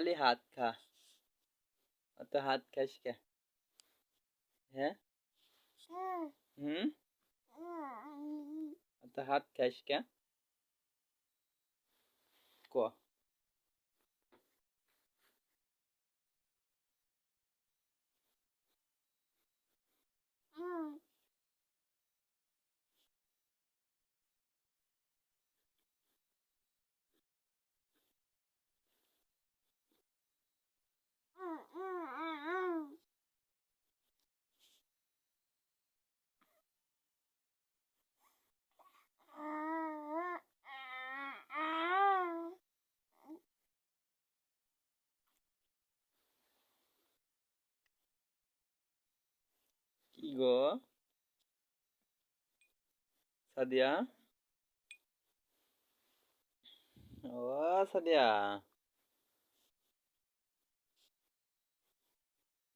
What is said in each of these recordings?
খালি হাত খা। অত হাত খাস কে? হ্যাঁ? হুম? অত হাত খাস কে? ক। কি গো সাদিয়া? ও সাদিয়া,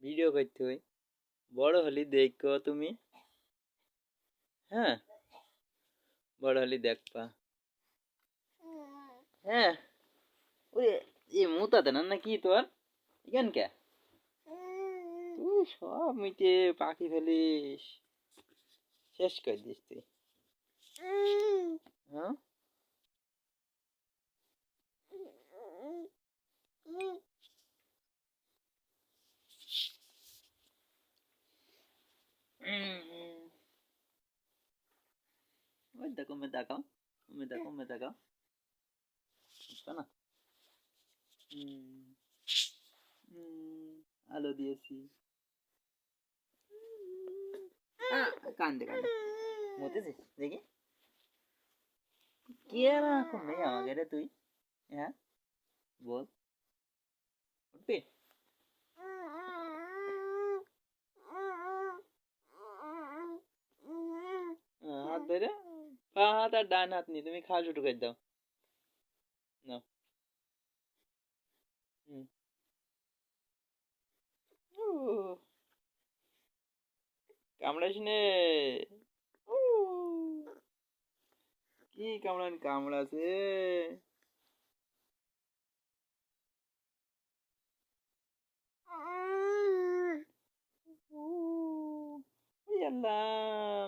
ভিডিও করতে হই, বড় হলি দেখো তুমি। হ্যাঁ, বড় হলি দেখবা। হ্যাঁ, ওরে এ মুতাতে না কি তোর এখান কে? তুই সব মিটে পাখি ফেলিস, শেষ করে দিস তুই। হ্যাঁ, ওই দেখো মে দেখাও, মে দেখো, মে দেখাও, বুঝছো না? আলো দিয়েছি। কান্দে কান্দে মতেছিস দেখি। কে রাখো মেয়ে আমাকে রে তুই? হ্যাঁ বল, উঠবি? হাত ধরে, পা হাত আর ডান হাত নিয়ে তুমি খাওয়া শুরু করে দাও। নাও। হুম। কামড়াস নে। কি কামড়ান কামড়াছে?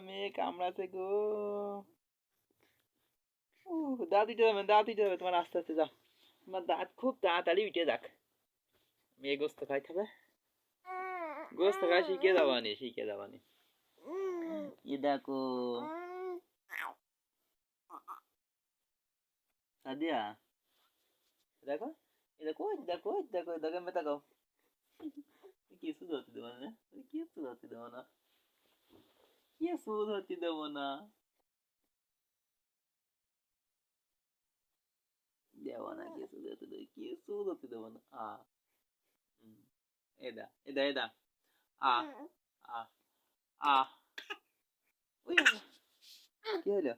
মেয়ে কামড়াছে গো। দাঁত দিতে হবে, দাঁত দিতে হবে তোমার, আস্তে আস্তে যাও। তোমার দাঁত খুব তাড়াতাড়ি উঠে যাক। মেয়ে গোস্ত খাইতে হবে, গোস্ত খাই শিখে যাবানি, শিখে যাবানি। এ দেখো সাদিয়া, দেখো, এ দেখো, দেখো, দেখো, দেখো, আমি তাকাও। কিছু ধরতে দেবো না, কিছু ধরতে দেবো না, কিছু ধরতে দেবো না, দেবো না, কিছু ধরতে দেবো, কিছু ধরতে দেবো না। এদা এদা এদা, আ আ আ, ওই কি হলো?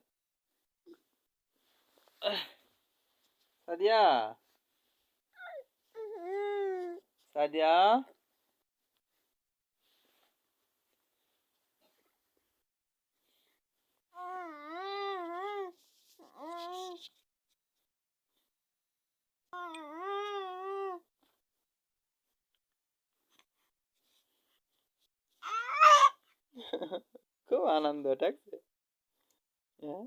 সাদিয়া, সাদিয়া, খুব আনন্দ ঠাকছে। হ্যাঁ,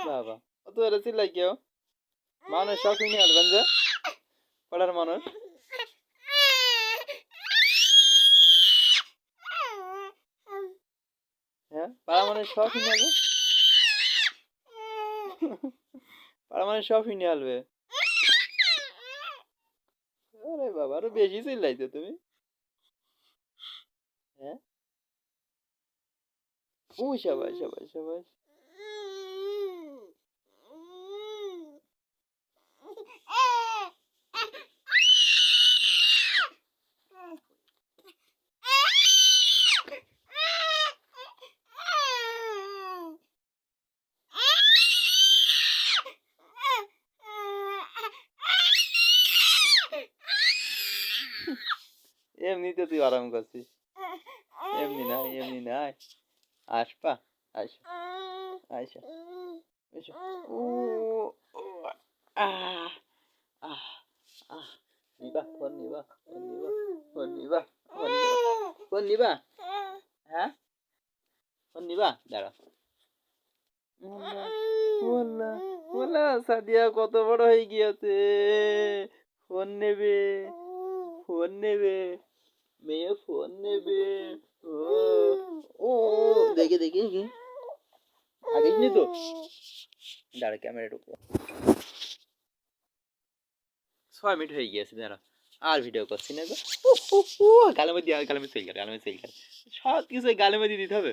বাবা অত এরা চিল্লাই কেউ? মানুষ শখ নিয়ে আসবেন যে পাড়ার মানুষ। হ্যাঁ, পাড়া মানুষ শখ নিয়ে আসবে, পাড়া মানুষ শখ নিয়ে আসবে। আরে বাবা, আরো বেশি চিল্লাইছো তুমি। হ্যাঁ, ও সবাই সবাই সবাই। এমনিতে তুই আরাম করছিস, এমনি না এমনি না। আসপা, আইসা আইসা আইসা। ও ও, আহ আহ আহ নিবা ফোন নিবা ফোন নিবা ফোন নিবা ফোন নিবা ফোন নিবা, হ্যাঁ ফোন নিবা দাঁড়া। বললা বললা সাদিয়া কত বড় হয়ে গিয়েছে, ফোন নেবে, ফোন নেবে, মেয়ে ফোন নেবে। ও ও দেখে দেখে দেখে আগে নি তো, দাঁড়া ক্যামেরা ঢুকবো। 6 মিনিট হয়ে গিয়েছে, দাঁড়া আর ভিডিও করছি না গো। গালের মধ্যে গালের মধ্যে চলে গেল, গালের মধ্যে চলে গেল, সব কিছু গালের মধ্যে দিতে হবে,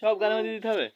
সব গালের মধ্যে দিতে হবে।